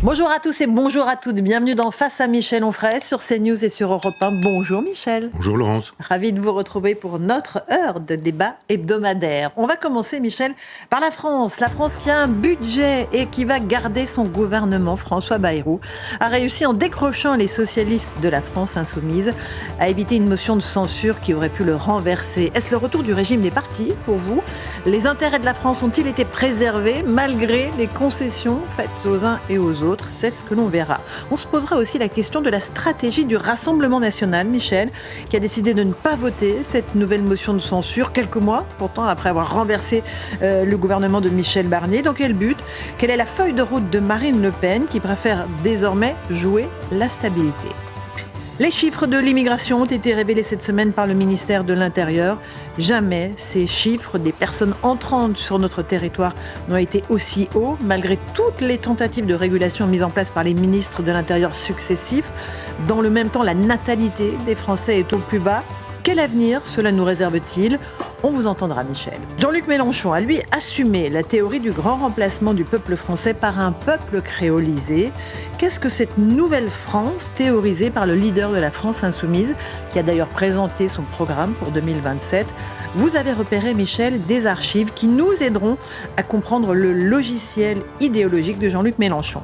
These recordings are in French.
Bonjour à tous et bonjour à toutes. Bienvenue dans Face à Michel Onfray sur CNews et sur Europe 1. Bonjour Michel. Bonjour Laurence. Ravi de vous retrouver pour notre heure de débat hebdomadaire. On va commencer, Michel, par la France. La France qui a un budget et qui va garder son gouvernement. François Bayrou a réussi en décrochant les socialistes de la France insoumise à éviter une motion de censure qui aurait pu le renverser. Est-ce le retour du régime des partis pour vous ? Les intérêts de la France ont-ils été préservés malgré les concessions faites aux uns et aux autres ? C'est ce que l'on verra. On se posera aussi la question de la stratégie du Rassemblement national, Michel, qui a décidé de ne pas voter cette nouvelle motion de censure, quelques mois pourtant après avoir renversé le gouvernement de Michel Barnier. Dans quel but ? Quelle est la feuille de route de Marine Le Pen, qui préfère désormais jouer la stabilité ? Les chiffres de l'immigration ont été révélés cette semaine par le ministère de l'Intérieur. Jamais ces chiffres des personnes entrantes sur notre territoire n'ont été aussi hauts, malgré toutes les tentatives de régulation mises en place par les ministres de l'Intérieur successifs. Dans le même temps, la natalité des Français est au plus bas. Quel avenir cela nous réserve-t-il ? On vous entendra, Michel. Jean-Luc Mélenchon a, lui, assumé la théorie du grand remplacement du peuple français par un peuple créolisé. Qu'est-ce que cette nouvelle France, théorisée par le leader de la France insoumise, qui a d'ailleurs présenté son programme pour 2027 ? Vous avez repéré, Michel, des archives qui nous aideront à comprendre le logiciel idéologique de Jean-Luc Mélenchon.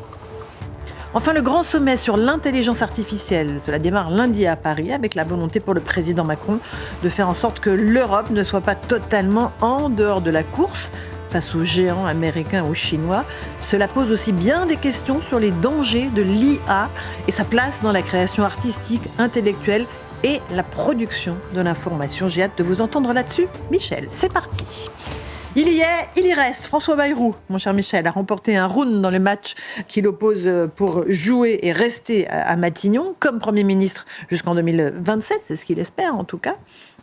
Enfin, le grand sommet sur l'intelligence artificielle, cela démarre lundi à Paris avec la volonté pour le président Macron de faire en sorte que l'Europe ne soit pas totalement en dehors de la course face aux géants américains ou chinois. Cela pose aussi bien des questions sur les dangers de l'IA et sa place dans la création artistique, intellectuelle et la production de l'information. J'ai hâte de vous entendre là-dessus. Michel, c'est parti. Il y est, il y reste. François Bayrou, mon cher Michel, a remporté un round dans le match qui l'oppose pour jouer et rester à Matignon comme Premier ministre jusqu'en 2027, c'est ce qu'il espère en tout cas.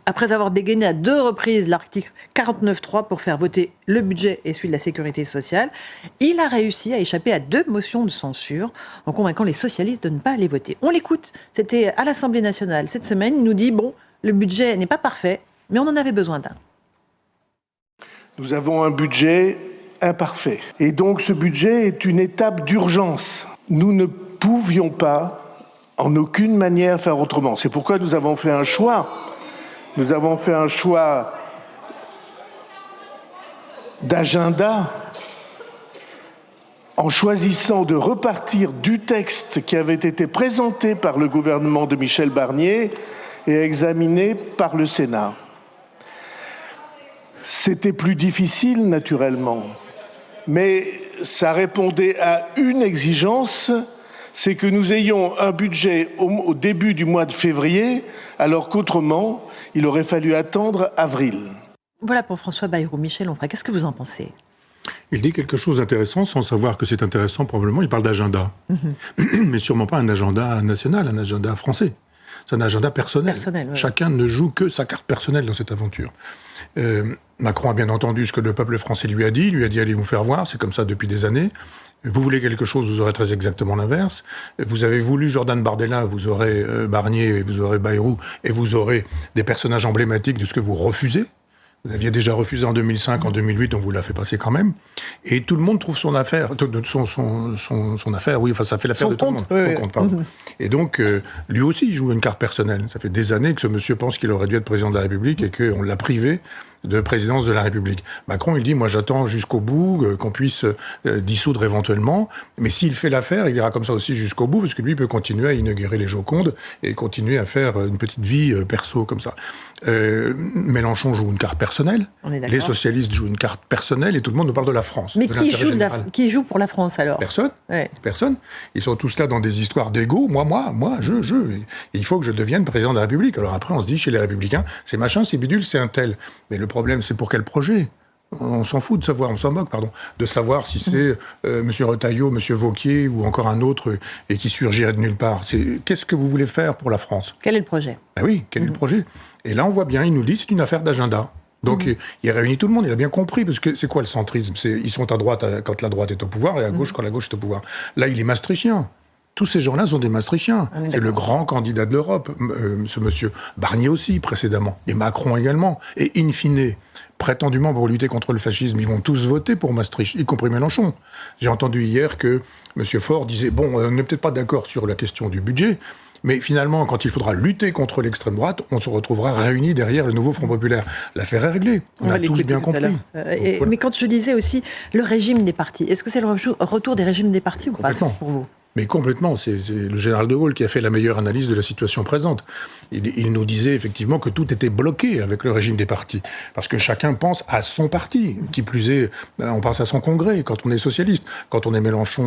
Après avoir dégainé à 2 reprises l'article 49.3 pour faire voter le budget et celui de la sécurité sociale, il a réussi à échapper à 2 motions de censure en convainquant les socialistes de ne pas aller voter. On l'écoute, c'était à l'Assemblée nationale cette semaine, il nous dit « Bon, le budget n'est pas parfait, mais on en avait besoin d'un ». Nous avons un budget imparfait. Et donc ce budget est une étape d'urgence. Nous ne pouvions pas, en aucune manière, faire autrement. C'est pourquoi nous avons fait un choix. Nous avons fait un choix d'agenda en choisissant de repartir du texte qui avait été présenté par le gouvernement de Michel Barnier et examiné par le Sénat. C'était plus difficile, naturellement, mais ça répondait à une exigence, c'est que nous ayons un budget au début du mois de février, alors qu'autrement, il aurait fallu attendre avril. Voilà pour François Bayrou. Michel Onfray, qu'est-ce que vous en pensez ? Il dit quelque chose d'intéressant, sans savoir que c'est intéressant, probablement. Il parle d'agenda. Mais sûrement pas un agenda national, un agenda français. C'est un agenda personnel. Ouais. Chacun ne joue que sa carte personnelle dans cette aventure. Macron a bien entendu ce que le peuple français lui a dit. Il lui a dit « allez vous faire voir », c'est comme ça depuis des années. Vous voulez quelque chose, vous aurez très exactement l'inverse. Vous avez voulu Jordan Bardella, vous aurez Barnier, vous aurez Bayrou, et vous aurez des personnages emblématiques de ce que vous refusez. Vous aviez déjà refusé en 2005, en 2008, on vous l'a fait passer quand même. Et tout le monde trouve son affaire, son affaire, oui, enfin ça fait l'affaire de tout le monde. Son compte, pardon. Et donc, lui aussi, il joue une carte personnelle. Ça fait des années que ce monsieur pense qu'il aurait dû être président de la République et qu'on l'a privé de présidence de la République. Macron, il dit, moi j'attends jusqu'au bout, qu'on puisse dissoudre éventuellement, mais s'il fait l'affaire, il ira comme ça aussi jusqu'au bout, parce que lui, il peut continuer à inaugurer les Jocondes et continuer à faire une petite vie perso comme ça. Mélenchon joue une carte personnelle, les socialistes jouent une carte personnelle, et tout le monde nous parle de la France. Mais qui joue pour la France alors ? Personne. Ouais. Personne. Ils sont tous là dans des histoires d'égo. Moi, je. Il faut que je devienne président de la République. Alors après, on se dit chez les Républicains, c'est machin, c'est bidule, c'est un tel. Mais le problème, c'est pour quel projet ? On s'en fout de savoir, on s'en moque, de savoir si c'est M. Retailleau, M. Wauquiez ou encore un autre et qui surgirait de nulle part. Qu'est-ce que vous voulez faire pour la France ? Quel est le projet ? Ben oui, quel est le projet ? Et là, on voit bien, il nous dit c'est une affaire d'agenda. Donc, il réunit tout le monde, il a bien compris, parce que c'est quoi le centrisme ? Ils sont à droite quand la droite est au pouvoir et à gauche quand la gauche est au pouvoir. Là, il est maastrichtien. Tous ces gens-là sont des maastrichtiens. C'est le grand candidat de l'Europe, ce monsieur. Barnier aussi, précédemment. Et Macron également. Et in fine, prétendument pour lutter contre le fascisme, ils vont tous voter pour Maastricht, y compris Mélenchon. J'ai entendu hier que M. Faure disait, bon, on n'est peut-être pas d'accord sur la question du budget, mais finalement, quand il faudra lutter contre l'extrême droite, on se retrouvera réunis derrière le nouveau Front populaire. L'affaire est réglée. On a tous bien compris. Voilà. Mais quand je disais aussi le régime des partis, est-ce que c'est le retour des régimes des partis ou pas pour vous ? Mais complètement, c'est le général de Gaulle qui a fait la meilleure analyse de la situation présente. Il nous disait effectivement que tout était bloqué avec le régime des partis, parce que chacun pense à son parti, qui plus est, on pense à son congrès quand on est socialiste. Quand on est Mélenchon,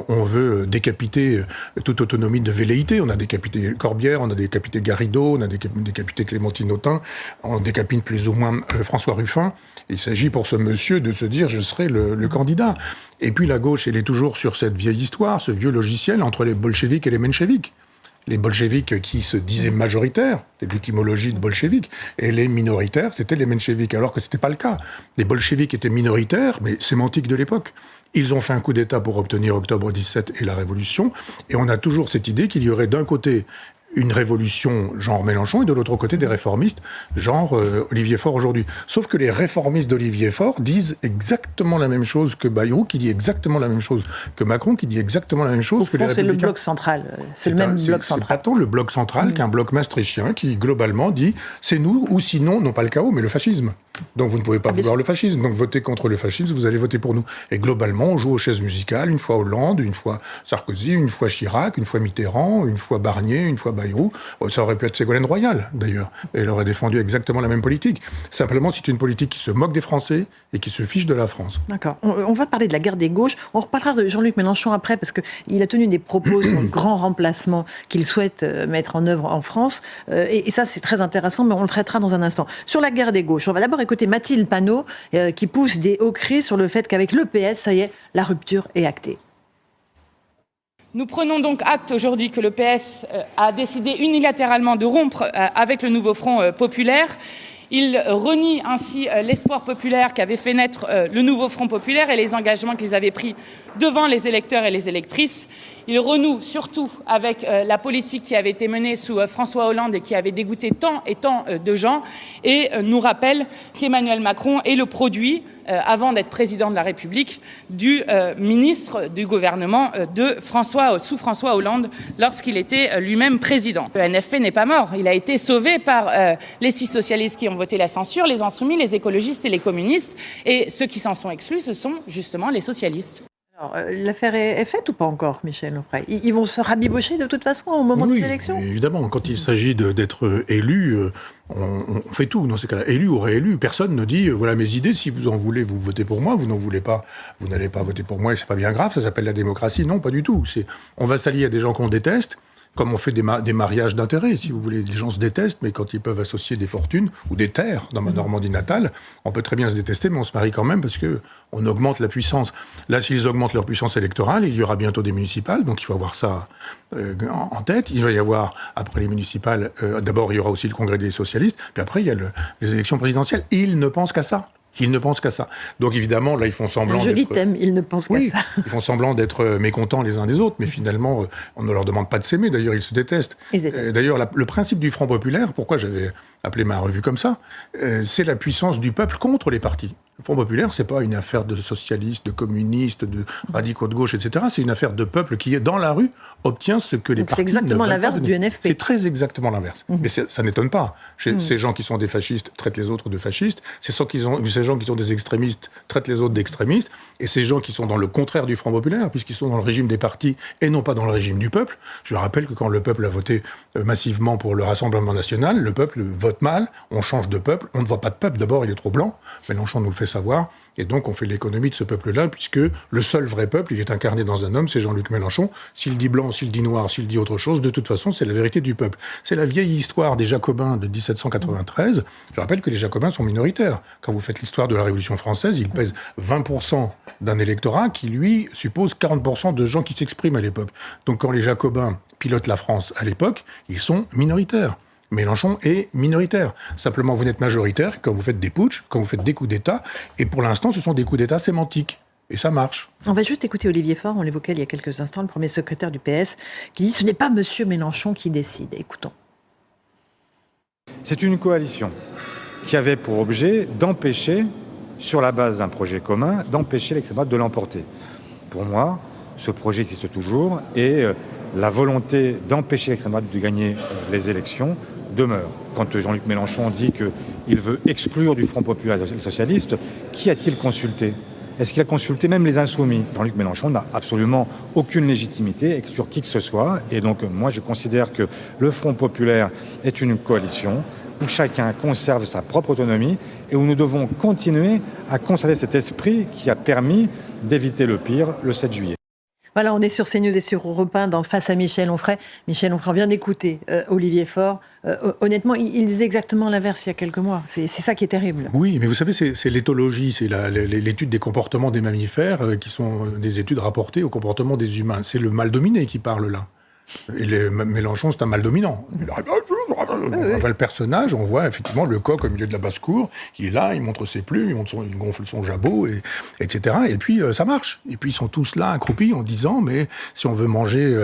on veut décapiter toute autonomie de velléité. On a décapité Corbière, on a décapité Garrido, on a décapité Clémentine Autain, on décapite plus ou moins François Ruffin. Il s'agit pour ce monsieur de se dire « je serai le candidat ». Et puis la gauche, elle est toujours sur cette vieille histoire, ce vieux logiciel entre les bolcheviks et les mencheviks. Les bolcheviks qui se disaient majoritaires, c'est l'étymologie de bolchevique, et les minoritaires, c'était les mencheviks, alors que c'était pas le cas. Les bolcheviks étaient minoritaires, mais sémantique de l'époque. Ils ont fait un coup d'État pour obtenir octobre 17 et la Révolution, et on a toujours cette idée qu'il y aurait d'un côté une révolution genre Mélenchon et de l'autre côté des réformistes genre Olivier Faure aujourd'hui. Sauf que les réformistes d'Olivier Faure disent exactement la même chose que Bayrou, qui dit exactement la même chose que Macron, qui dit exactement la même chose que les républicains. C'est le bloc central. C'est le même bloc central. C'est pas tant le bloc central qu'un bloc maastrichtien qui globalement dit c'est nous ou sinon, non pas le chaos, mais le fascisme. Donc vous ne pouvez pas vouloir le fascisme. Donc votez contre le fascisme, vous allez voter pour nous. Et globalement, on joue aux chaises musicales, une fois Hollande, une fois Sarkozy, une fois Chirac, une fois Mitterrand, une fois Barnier, une fois Bayrou. Ça aurait pu être Ségolène Royal, d'ailleurs. Et elle aurait défendu exactement la même politique. Simplement, c'est une politique qui se moque des Français et qui se fiche de la France. D'accord. On va parler de la guerre des gauches. On reparlera de Jean-Luc Mélenchon après, parce qu'il a tenu des propos sur le grand remplacement qu'il souhaite mettre en œuvre en France. Et ça, c'est très intéressant, mais on le traitera dans un instant. Sur la guerre des gauches, on va d'abord écouter Mathilde Panot, qui pousse des hauts cris sur le fait qu'avec le PS, ça y est, la rupture est actée. Nous prenons donc acte aujourd'hui que le PS a décidé unilatéralement de rompre avec le nouveau Front populaire. Il renie ainsi l'espoir populaire qu'avait fait naître le nouveau Front populaire et les engagements qu'ils avaient pris devant les électeurs et les électrices. Il renoue surtout avec la politique qui avait été menée sous François Hollande et qui avait dégoûté tant et tant de gens, et nous rappelle qu'Emmanuel Macron est le produit, avant d'être président de la République, du ministre du gouvernement sous François Hollande lorsqu'il était lui-même président. Le NFP n'est pas mort, il a été sauvé par les 6 socialistes qui ont voté la censure, les insoumis, les écologistes et les communistes, et ceux qui s'en sont exclus, ce sont justement les socialistes. Alors, l'affaire est faite ou pas encore, Michel Onfray ? Ils vont se rabibocher de toute façon au moment des élections ? Évidemment, quand il s'agit d'être élu, on fait tout dans ces cas-là. Élu ou réélu, personne ne dit voilà mes idées, si vous en voulez, vous votez pour moi, vous n'en voulez pas, vous n'allez pas voter pour moi et c'est pas bien grave, ça s'appelle la démocratie. Non, pas du tout. On va s'allier à des gens qu'on déteste. Comme on fait des mariages d'intérêt, si vous voulez. Les gens se détestent, mais quand ils peuvent associer des fortunes ou des terres dans ma Normandie natale, on peut très bien se détester, mais on se marie quand même parce qu'on augmente la puissance. Là, s'ils augmentent leur puissance électorale, il y aura bientôt des municipales, donc il faut avoir ça en tête. Il va y avoir, après les municipales, d'abord il y aura aussi le congrès des socialistes, puis après il y a les élections présidentielles. Ils ne pensent qu'à ça. Ils ne pensent qu'à ça. Donc évidemment, là, ils font semblant d'être... Un joli thème, ils ne pensent qu'à ça. Ils font semblant d'être mécontents les uns des autres, mais finalement, on ne leur demande pas de s'aimer. D'ailleurs, ils se détestent. D'ailleurs, le principe du Front populaire, pourquoi j'avais appelé ma revue comme ça, c'est la puissance du peuple contre les partis. Le Front populaire, c'est pas une affaire de socialistes, de communistes, de radicaux de gauche, etc. C'est une affaire de peuple qui, dans la rue, obtient ce que les partis ne veulent pas. C'est exactement l'inverse du NFP. C'est très exactement l'inverse. Mais ça n'étonne pas. Ces gens qui sont des fascistes traitent les autres de fascistes. Ces gens qui sont des extrémistes traitent les autres d'extrémistes. Et ces gens qui sont dans le contraire du Front populaire, puisqu'ils sont dans le régime des partis et non pas dans le régime du peuple. Je rappelle que quand le peuple a voté massivement pour le Rassemblement national, le peuple vote mal, on change de peuple, on ne voit pas de peuple. D'abord, il est trop blanc. Mélenchon nous le fait savoir, et donc on fait l'économie de ce peuple-là, puisque le seul vrai peuple, il est incarné dans un homme, c'est Jean-Luc Mélenchon. S'il dit blanc, s'il dit noir, s'il dit autre chose, de toute façon, c'est la vérité du peuple. C'est la vieille histoire des Jacobins de 1793. Je rappelle que les Jacobins sont minoritaires. Quand vous faites l'histoire de la Révolution française, ils pèsent 20% d'un électorat qui, lui, suppose 40% de gens qui s'expriment à l'époque. Donc quand les Jacobins pilotent la France à l'époque, ils sont minoritaires. Mélenchon est minoritaire. Simplement, vous n'êtes majoritaire quand vous faites des putschs, quand vous faites des coups d'État. Et pour l'instant, ce sont des coups d'État sémantiques. Et ça marche. On va juste écouter Olivier Faure, on l'évoquait il y a quelques instants, le premier secrétaire du PS, qui dit « Ce n'est pas M. Mélenchon qui décide ». Écoutons. C'est une coalition qui avait pour objet d'empêcher, sur la base d'un projet commun, d'empêcher l'extrême droite de l'emporter. Pour moi, ce projet existe toujours et la volonté d'empêcher l'extrême droite de gagner les élections demeure. Quand Jean-Luc Mélenchon dit qu'il veut exclure du Front populaire et socialiste, qui a-t-il consulté ? Est-ce qu'il a consulté même les Insoumis ? Jean-Luc Mélenchon n'a absolument aucune légitimité sur qui que ce soit. Et donc, moi, je considère que le Front populaire est une coalition où chacun conserve sa propre autonomie et où nous devons continuer à conserver cet esprit qui a permis d'éviter le pire le 7 juillet. Voilà, on est sur CNews et sur Europe 1 dans Face à Michel Onfray. Michel Onfray, on vient d'écouter Olivier Faure. Honnêtement, il disait exactement l'inverse il y a quelques mois. C'est ça qui est terrible. Oui, mais vous savez, c'est l'éthologie, c'est l'étude des comportements des mammifères qui sont des études rapportées au comportement des humains. C'est le mal dominé qui parle là. Et Mélenchon, c'est un mal dominant. On voit le personnage, on voit effectivement le coq au milieu de la basse-cour, il est là, il montre ses plumes, il gonfle son jabot, etc. Et puis ça marche. Et puis ils sont tous là, accroupis, en disant, mais si on veut manger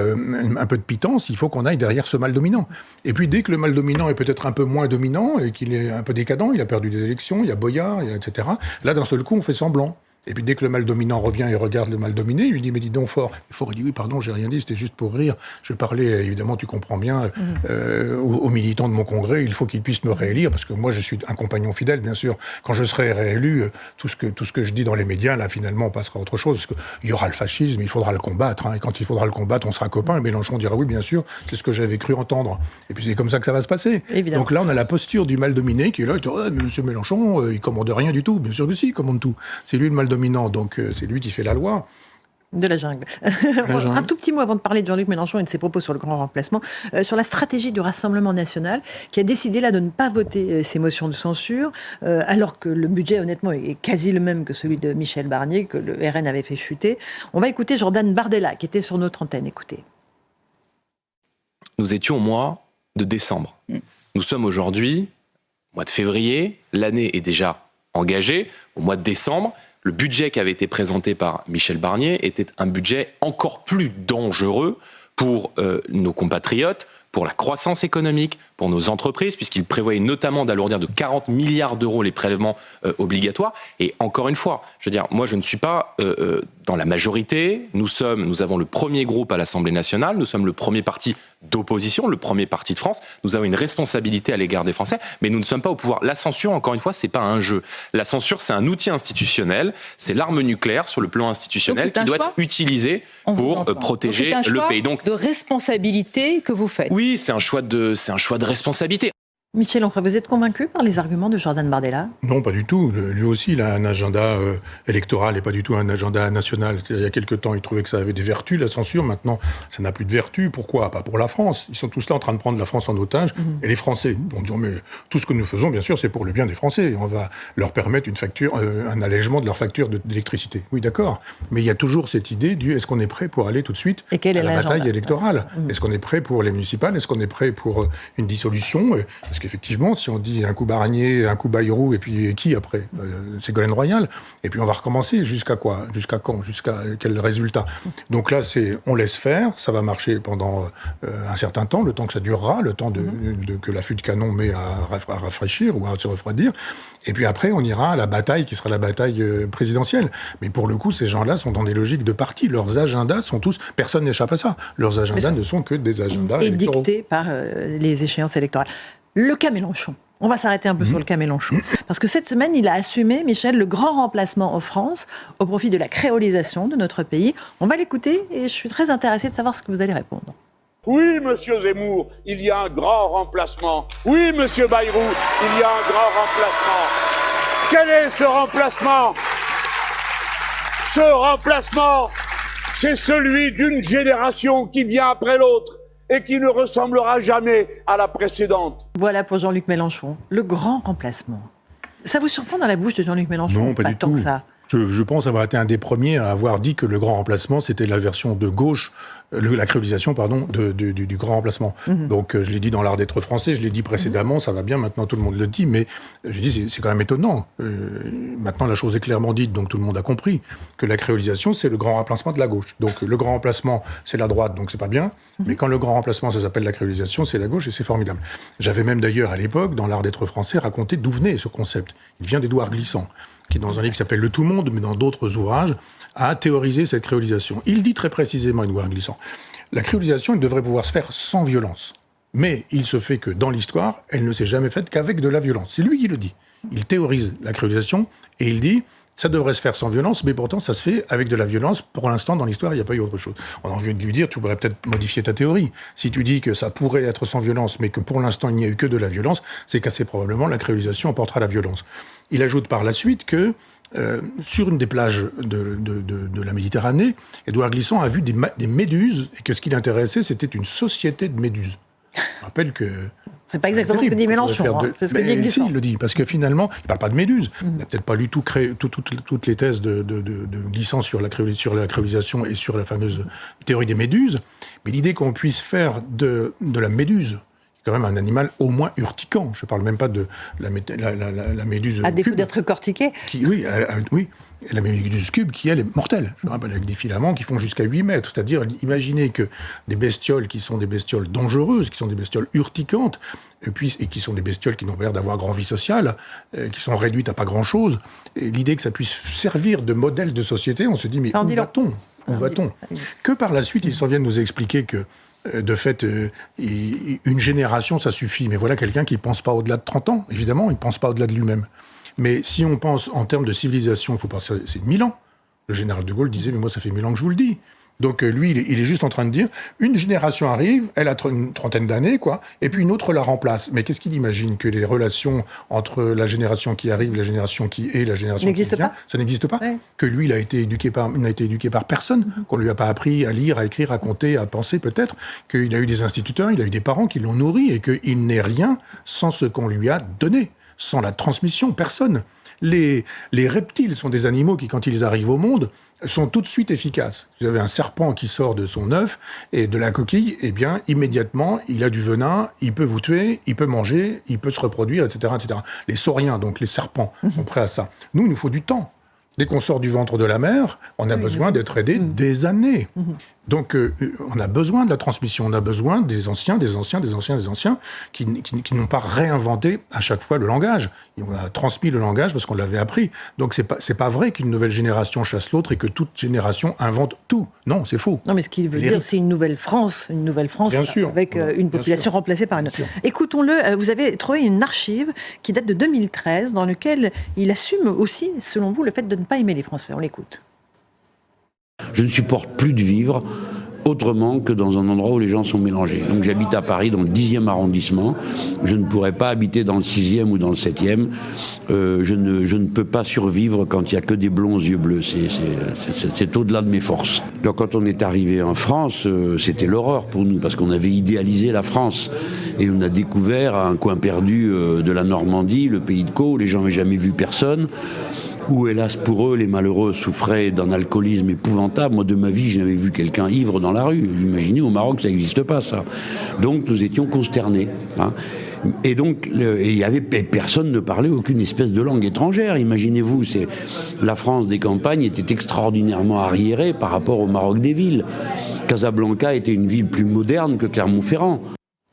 un peu de pitance, il faut qu'on aille derrière ce mal dominant. Et puis dès que le mal dominant est peut-être un peu moins dominant, et qu'il est un peu décadent, il a perdu des élections, il y a Boyard, etc. Là, d'un seul coup, on fait semblant. Et puis dès que le mal dominant revient et regarde le mal dominé, il lui dit « mais dis donc Faure ». Faure dit « oui, pardon, j'ai rien dit, c'était juste pour rire. Je parlais, évidemment, tu comprends bien, aux militants de mon congrès, il faut qu'ils puissent me réélire, parce que moi, je suis un compagnon fidèle, bien sûr. Quand je serai réélu, tout ce que je dis dans les médias, là, finalement, on passera à autre chose, parce qu'il y aura le fascisme, il faudra le combattre, hein, et quand il faudra le combattre, on sera copains, et Mélenchon dira « oui, bien sûr, c'est ce que j'avais cru entendre ». Et puis c'est comme ça que ça va se passer. Évidemment. Donc là, on a la posture du mal dominé, qui est là, il dit « mais monsieur Mélenchon, il commande rien du tout ». Bien sûr que si, il commande tout. C'est lui le mal dominant, donc c'est lui qui fait la loi. De la jungle. Un tout petit mot avant de parler de Jean-Luc Mélenchon et de ses propos sur le grand remplacement, sur la stratégie du Rassemblement national, qui a décidé là de ne pas voter ces motions de censure, alors que le budget, honnêtement, est quasi le même que celui de Michel Barnier, que le RN avait fait chuter. On va écouter Jordan Bardella, qui était sur notre antenne. Écoutez. Nous étions au mois de décembre. Nous sommes aujourd'hui, au mois de février. L'année est déjà engagée. Au mois de décembre, le budget qui avait été présenté par Michel Barnier était un budget encore plus dangereux pour nos compatriotes, pour la croissance économique, pour nos entreprises, puisqu'il prévoyait notamment d'alourdir de 40 milliards d'euros les prélèvements obligatoires. Et encore une fois, je veux dire, moi je ne suis pas dans la majorité. Nous avons le premier groupe à l'Assemblée nationale, nous sommes le premier parti d'opposition, le premier parti de France. Nous avons une responsabilité à l'égard des Français, mais nous ne sommes pas au pouvoir. La censure, encore une fois, c'est pas un jeu. La censure, c'est un outil institutionnel, c'est l'arme nucléaire sur le plan institutionnel qui doit être utilisé pour protéger le pays. Donc, de responsabilité que vous faites. Oui, c'est un choix de responsabilité. Michel Onfray, vous êtes convaincu par les arguments de Jordan Bardella ? Non, pas du tout. Lui aussi, il a un agenda électoral et pas du tout un agenda national. Il y a quelque temps, il trouvait que ça avait des vertus, la censure. Maintenant, ça n'a plus de vertu. Pourquoi ? Pas pour la France. Ils sont tous là en train de prendre la France en otage. Et les Français vont dire, mais tout ce que nous faisons, bien sûr, c'est pour le bien des Français. On va leur permettre une facture, un allègement de leur facture d'électricité. Oui, d'accord. Mais il y a toujours cette idée du est-ce qu'on est prêt pour aller tout de suite à la bataille électorale ? Est-ce qu'on est prêt pour les municipales ? Est-ce qu'on est prêt pour une dissolution ? Parce qu'effectivement, si on dit un coup Barnier, un coup Bayrou, et puis qui après ? Ségolène Royal. Et puis on va recommencer. Jusqu'à quoi ? Jusqu'à quand ? Jusqu'à quel résultat ? Donc là, on laisse faire. Ça va marcher pendant un certain temps, le temps que ça durera, le temps que l'affût de canon met à rafraîchir ou à se refroidir. Et puis après, on ira à la bataille qui sera la bataille présidentielle. Mais pour le coup, ces gens-là sont dans des logiques de parti. Leurs agendas sont tous... Personne n'échappe à ça. Leurs agendas ne sont que des agendas électoraux. Et dictés par les échéances électorales. Le cas Mélenchon. On va s'arrêter un peu sur le cas Mélenchon. Parce que cette semaine, il a assumé, Michel, le grand remplacement en France au profit de la créolisation de notre pays. On va l'écouter et je suis très intéressée de savoir ce que vous allez répondre. Oui, monsieur Zemmour, il y a un grand remplacement. Oui, monsieur Bayrou, il y a un grand remplacement. Quel est ce remplacement ? Ce remplacement, c'est celui d'une génération qui vient après l'autre et qui ne ressemblera jamais à la précédente. Voilà pour Jean-Luc Mélenchon, le grand remplacement. Ça vous surprend dans la bouche de Jean-Luc Mélenchon ? Non, pas du tout. Que ça. Je pense avoir été un des premiers à avoir dit que le grand remplacement, c'était la version de gauche, la créolisation, pardon, du grand remplacement. Donc, je l'ai dit dans l'art d'être français, je l'ai dit précédemment, ça va bien, maintenant tout le monde le dit, mais je dis, c'est quand même étonnant. Maintenant, la chose est clairement dite, donc tout le monde a compris que la créolisation, c'est le grand remplacement de la gauche. Donc, le grand remplacement, c'est la droite, donc c'est pas bien, mais quand le grand remplacement, ça s'appelle la créolisation, c'est la gauche et c'est formidable. J'avais même d'ailleurs, à l'époque, dans l'art d'être français, raconté d'où venait ce concept. Il vient d'Édouard Glissant, qui dans un livre qui s'appelle Le Tout Monde, mais dans d'autres ouvrages, a théorisé cette créolisation. Il dit très précisément, Édouard Glissant, la créolisation, elle devrait pouvoir se faire sans violence. Mais il se fait que dans l'histoire, elle ne s'est jamais faite qu'avec de la violence. C'est lui qui le dit. Il théorise la créolisation et il dit, ça devrait se faire sans violence, mais pourtant ça se fait avec de la violence. Pour l'instant, dans l'histoire, il n'y a pas eu autre chose. On a envie de lui dire, tu pourrais peut-être modifier ta théorie. Si tu dis que ça pourrait être sans violence, mais que pour l'instant, il n'y a eu que de la violence, c'est qu'assez probablement la créolisation emportera la violence. Il ajoute par la suite que sur une des plages de la Méditerranée, Édouard Glissant a vu des méduses, et que ce qui l'intéressait, c'était une société de méduses. Je rappelle que... C'est pas exactement ce que dit Mélenchon, c'est ce que dit Glissant. Si, il le dit, parce que finalement, il ne parle pas de méduses. Il n'a peut-être pas lu toutes les thèses de Glissant sur la créolisation et sur la fameuse théorie des méduses, mais l'idée qu'on puisse faire de la méduse, quand même un animal au moins urticant. Je ne parle même pas de la méduse à défaut cube, d'être cortiquée. Oui, la méduse cube qui, elle, est mortelle. Je rappelle, avec des filaments qui font jusqu'à 8 mètres. C'est-à-dire, imaginez que des bestioles qui sont des bestioles dangereuses, qui sont des bestioles urticantes, et qui sont des bestioles qui n'ont pas l'air d'avoir grand vie sociale, qui sont réduites à pas grand-chose, et l'idée que ça puisse servir de modèle de société, on se dit, mais où va-t-on ? Où va-t-on ? Que par la suite, ils s'en viennent nous expliquer que de fait, une génération, ça suffit. Mais voilà quelqu'un qui ne pense pas au-delà de 30 ans. Évidemment, il ne pense pas au-delà de lui-même. Mais si on pense en termes de civilisation, il faut penser, c'est 1000 ans. Le général de Gaulle disait, mais moi, ça fait 1000 ans que je vous le dis. Donc lui, il est juste en train de dire, une génération arrive, elle a une trentaine d'années, quoi, et puis une autre la remplace. Mais qu'est-ce qu'il imagine ? Que les relations entre la génération qui arrive, la génération qui est, la génération qui vient, ça n'existe pas. Ouais. Que lui, il n'a été éduqué par personne, qu'on lui a pas appris à lire, à écrire, à compter, à penser peut-être, qu'il a eu des instituteurs, il a eu des parents qui l'ont nourri, et qu'il n'est rien sans ce qu'on lui a donné, sans la transmission, personne. Les reptiles sont des animaux qui, quand ils arrivent au monde, sont tout de suite efficaces. Vous avez un serpent qui sort de son œuf et de la coquille, eh bien, immédiatement, il a du venin, il peut vous tuer, il peut manger, il peut se reproduire, etc., etc. Les sauriens, donc les serpents, sont prêts à ça. Nous, il nous faut du temps. Dès qu'on sort du ventre de la mer, on a besoin d'être aidé des années. Donc, on a besoin de la transmission, on a besoin des anciens qui n'ont pas réinventé à chaque fois le langage. Et on a transmis le langage parce qu'on l'avait appris. Donc, c'est pas vrai qu'une nouvelle génération chasse l'autre et que toute génération invente tout. Non, c'est faux. Non, mais ce qu'il veut dire, c'est une nouvelle France Bien sûr. avec une population remplacée par une autre. Écoutons-le, vous avez trouvé une archive qui date de 2013 dans laquelle il assume aussi, selon vous, le fait de ne pas aimer les Français. On l'écoute. Je ne supporte plus de vivre autrement que dans un endroit où les gens sont mélangés. Donc j'habite à Paris, dans le 10e arrondissement. Je ne pourrais pas habiter dans le 6e ou dans le 7e. Je ne peux pas survivre quand il n'y a que des blonds aux yeux bleus. C'est au-delà de mes forces. Donc quand on est arrivé en France, c'était l'horreur pour nous, parce qu'on avait idéalisé la France. Et on a découvert à un coin perdu de la Normandie, le pays de Caux, où les gens n'avaient jamais vu personne, où, hélas pour eux, les malheureux souffraient d'un alcoolisme épouvantable. Moi, de ma vie, je n'avais vu quelqu'un ivre dans la rue. Imaginez, au Maroc, ça n'existe pas, ça. Donc, nous étions consternés. Hein. Et donc, personne ne parlait aucune espèce de langue étrangère. Imaginez-vous, la France des campagnes était extraordinairement arriérée par rapport au Maroc des villes. Casablanca était une ville plus moderne que Clermont-Ferrand.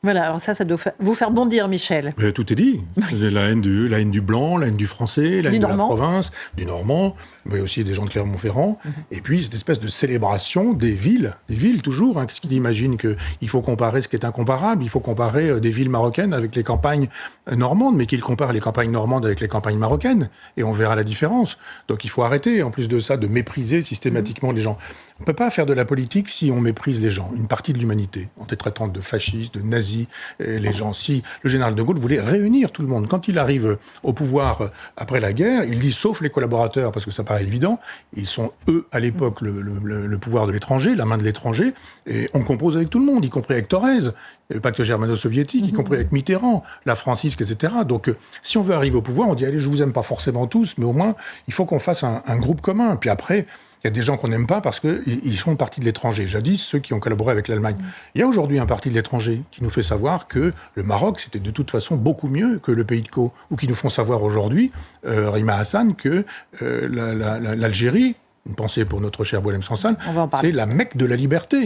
Voilà, alors ça doit vous faire bondir, Michel. Mais tout est dit. La haine du blanc, la haine du français, la haine de la province, du normand, mais aussi des gens de Clermont-Ferrand. Et puis cette espèce de célébration des villes toujours. Hein. Qu'est-ce qu'il imagine qu'il faut comparer ce qui est incomparable ? Il faut comparer des villes marocaines avec les campagnes normandes, mais qu'il compare les campagnes normandes avec les campagnes marocaines, et on verra la différence. Donc il faut arrêter, en plus de ça, de mépriser systématiquement les gens. On ne peut pas faire de la politique si on méprise les gens, une partie de l'humanité, en les traitant de fascistes, de nazis, Sarkozy, les gens. Si le général de Gaulle voulait réunir tout le monde. Quand il arrive au pouvoir après la guerre, il dit sauf les collaborateurs, parce que ça paraît évident, ils sont eux à l'époque le pouvoir de l'étranger, la main de l'étranger, et on compose avec tout le monde, y compris avec Thorez, le pacte germano-soviétique, y compris avec Mitterrand, la francisque, etc. Donc si on veut arriver au pouvoir, on dit allez, je vous aime pas forcément tous, mais au moins il faut qu'on fasse un groupe commun. Puis après, il y a des gens qu'on n'aime pas parce qu'ils sont partis de l'étranger. Jadis, ceux qui ont collaboré avec l'Allemagne. Il y a aujourd'hui un parti de l'étranger qui nous fait savoir que le Maroc, c'était de toute façon beaucoup mieux que le pays de Caux. Ou qui nous font savoir aujourd'hui, Rima Hassan, que l'Algérie, une pensée pour notre cher Boualem Sansal, c'est la Mecque de la liberté.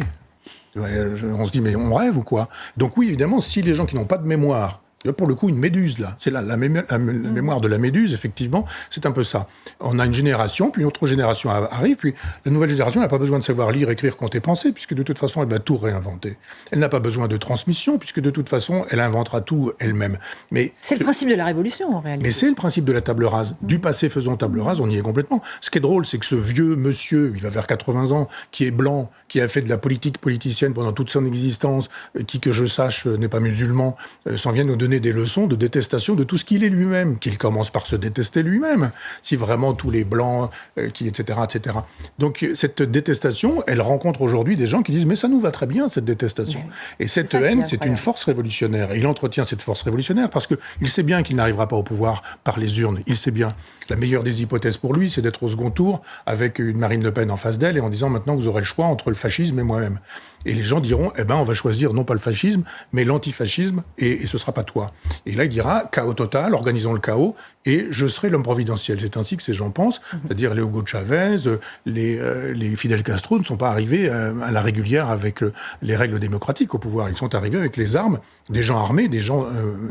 On se dit, mais on rêve ou quoi? Donc oui, évidemment, si les gens qui n'ont pas de mémoire, pour le coup, une méduse, là. C'est la mémoire de la méduse, effectivement, c'est un peu ça. On a une génération, puis une autre génération arrive, puis la nouvelle génération n'a pas besoin de savoir lire, écrire, compter, penser, puisque de toute façon, elle va tout réinventer. Elle n'a pas besoin de transmission, puisque de toute façon, elle inventera tout elle-même. Mais c'est le principe de la révolution, en réalité. Mais c'est le principe de la table rase. Du passé faisons table rase, on y est complètement. Ce qui est drôle, c'est que ce vieux monsieur, il va vers 80 ans, qui est blanc, qui a fait de la politique politicienne pendant toute son existence, qui, que je sache, n'est pas musulman, s'en vient nous donner des leçons de détestation de tout ce qu'il est lui-même, qu'il commence par se détester lui-même, si vraiment tous les blancs, etc., etc. Donc cette détestation, elle rencontre aujourd'hui des gens qui disent « mais ça nous va très bien, cette détestation ». Et cette haine, c'est une force révolutionnaire. Et il entretient cette force révolutionnaire parce qu'il sait bien qu'il n'arrivera pas au pouvoir par les urnes. Il sait bien. La meilleure des hypothèses pour lui, c'est d'être au second tour avec une Marine Le Pen en face d'elle et en disant « maintenant vous aurez le choix entre le fascisme et moi-même ». Et les gens diront, eh ben, on va choisir non pas le fascisme, mais l'antifascisme, et ce sera pas toi. Et là, il dira, chaos total, organisons le chaos, et je serai l'homme providentiel. C'est ainsi que ces gens pensent, c'est-à-dire les Hugo Chavez, les Fidel Castro ne sont pas arrivés à la régulière avec les règles démocratiques au pouvoir. Ils sont arrivés avec les armes, des gens armés, des gens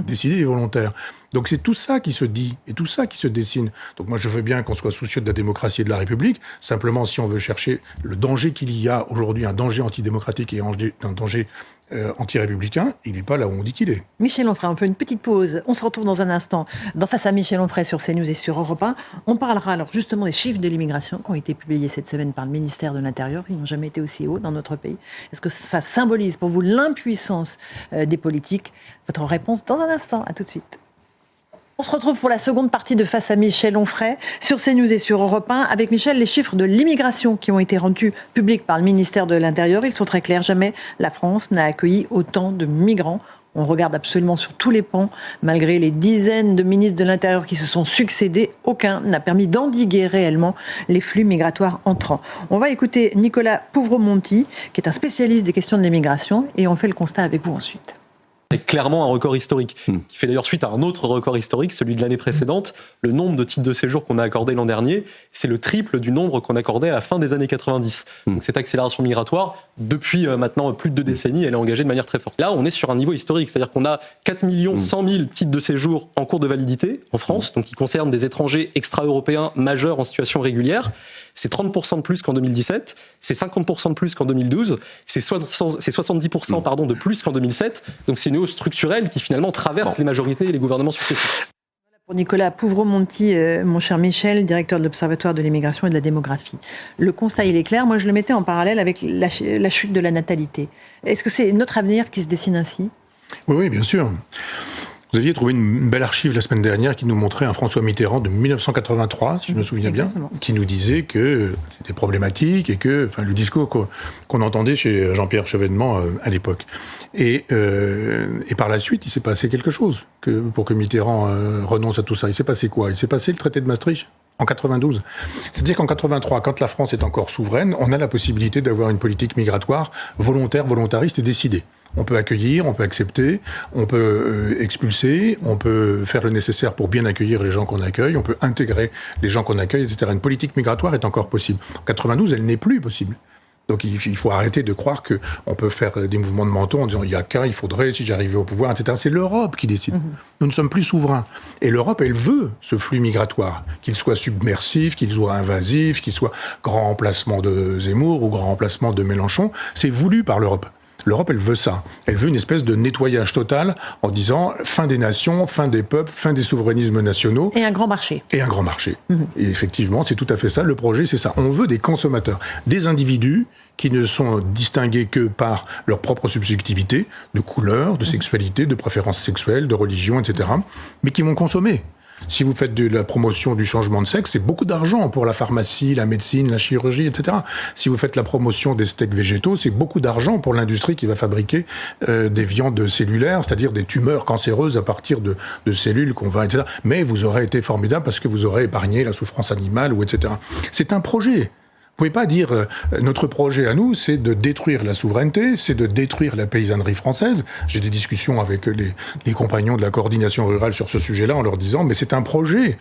décidés et volontaires. Donc c'est tout ça qui se dit, et tout ça qui se dessine. Donc moi je veux bien qu'on soit soucieux de la démocratie et de la République, simplement si on veut chercher le danger qu'il y a aujourd'hui, un danger antidémocratique et un danger anti-républicain, il n'est pas là où on dit qu'il est. Michel Onfray, on fait une petite pause. On se retrouve dans un instant dans Face à Michel Onfray sur CNews et sur Europe 1. On parlera alors justement des chiffres de l'immigration qui ont été publiés cette semaine par le ministère de l'Intérieur. Ils n'ont jamais été aussi hauts dans notre pays. Est-ce que ça symbolise pour vous l'impuissance des politiques? Votre réponse dans un instant. À tout de suite. On se retrouve pour la seconde partie de Face à Michel Onfray sur CNews et sur Europe 1. Avec Michel, les chiffres de l'immigration qui ont été rendus publics par le ministère de l'Intérieur, ils sont très clairs. Jamais la France n'a accueilli autant de migrants. On regarde absolument sur tous les pans. Malgré les dizaines de ministres de l'Intérieur qui se sont succédés, aucun n'a permis d'endiguer réellement les flux migratoires entrants. On va écouter Nicolas Pouvremonti, qui est un spécialiste des questions de l'immigration, et on fait le constat avec vous ensuite. C'est clairement un record historique, qui fait d'ailleurs suite à un autre record historique, celui de l'année précédente. Le nombre de titres de séjour qu'on a accordé l'an dernier, c'est le triple du nombre qu'on accordait à la fin des années 90. Donc cette accélération migratoire, depuis maintenant plus de 2 décennies, elle est engagée de manière très forte. Là, on est sur un niveau historique, c'est-à-dire qu'on a 4 100 000 titres de séjour en cours de validité en France, donc qui concernent des étrangers extra-européens majeurs en situation régulière. C'est 30% de plus qu'en 2017, c'est 50% de plus qu'en 2012, c'est 70% de plus qu'en 2007. Donc c'est une hausse structurelle qui finalement traverse les majorités et les gouvernements successifs. Pour Nicolas Pouvremonti, mon cher Michel, directeur de l'Observatoire de l'immigration et de la démographie. Le constat, il est clair. Moi, je le mettais en parallèle avec la chute de la natalité. Est-ce que c'est notre avenir qui se dessine ainsi ? Oui, bien sûr. Vous aviez trouvé une belle archive la semaine dernière qui nous montrait un François Mitterrand de 1983, si je me souviens bien, qui nous disait que c'était problématique et que, enfin, le discours qu'on entendait chez Jean-Pierre Chevènement à l'époque. Et par la suite, il s'est passé quelque chose pour que Mitterrand renonce à tout ça. Il s'est passé quoi ? Il s'est passé le traité de Maastricht en 92. C'est-à-dire qu'en 83, quand la France est encore souveraine, on a la possibilité d'avoir une politique migratoire volontaire, volontariste et décidée. On peut accueillir, on peut accepter, on peut expulser, on peut faire le nécessaire pour bien accueillir les gens qu'on accueille, on peut intégrer les gens qu'on accueille, etc. Une politique migratoire est encore possible. En 92, elle n'est plus possible. Donc il faut arrêter de croire qu'on peut faire des mouvements de menton en disant il y a qu'un, il faudrait, si j'arrivais au pouvoir, etc. C'est l'Europe qui décide. Nous ne sommes plus souverains. Et l'Europe, elle veut ce flux migratoire, qu'il soit submersif, qu'il soit invasif, qu'il soit grand remplacement de Zemmour ou grand remplacement de Mélenchon. C'est voulu par l'Europe. L'Europe, elle veut ça. Elle veut une espèce de nettoyage total en disant fin des nations, fin des peuples, fin des souverainismes nationaux. Et un grand marché. Et un grand marché. Et effectivement, c'est tout à fait ça. Le projet, c'est ça. On veut des consommateurs, des individus qui ne sont distingués que par leur propre subjectivité, de couleur, de sexualité, de préférence sexuelle, de religion, etc., mais qui vont consommer. Si vous faites de la promotion du changement de sexe, c'est beaucoup d'argent pour la pharmacie, la médecine, la chirurgie, etc. Si vous faites la promotion des steaks végétaux, c'est beaucoup d'argent pour l'industrie qui va fabriquer des viandes cellulaires, c'est-à-dire des tumeurs cancéreuses à partir de cellules qu'on va, etc. Mais vous aurez été formidable parce que vous aurez épargné la souffrance animale, ou etc. C'est un projet. Vous pouvez pas dire notre projet à nous, c'est de détruire la souveraineté, c'est de détruire la paysannerie française. J'ai des discussions avec les compagnons de la coordination rurale sur ce sujet-là en leur disant mais c'est un projet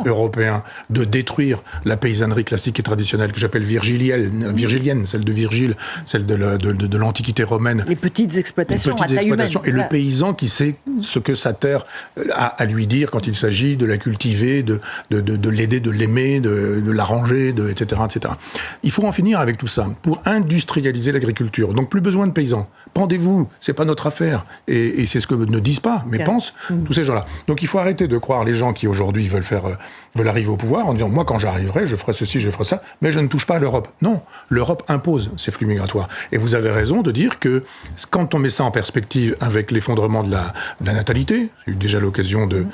européen de détruire la paysannerie classique et traditionnelle que j'appelle virgilienne, celle de Virgile, celle de l'Antiquité romaine. Les petites exploitations à taille humaine. Et le paysan qui sait ce que sa terre a à lui dire quand il s'agit de la cultiver, de l'aider, de l'aimer, de l'arranger, etc., etc. Il faut en finir avec tout ça pour industrialiser l'agriculture. Donc plus besoin de paysans. Pendez-vous, c'est pas notre affaire. Et c'est ce que ne disent pas, mais pensent tous ces gens-là. Donc il faut arrêter de croire les gens qui aujourd'hui veulent arriver au pouvoir en disant moi quand j'arriverai, je ferai ceci, je ferai ça, mais je ne touche pas à l'Europe. Non, l'Europe impose ces flux migratoires. Et vous avez raison de dire que quand on met ça en perspective avec l'effondrement de la natalité, j'ai eu déjà l'occasion de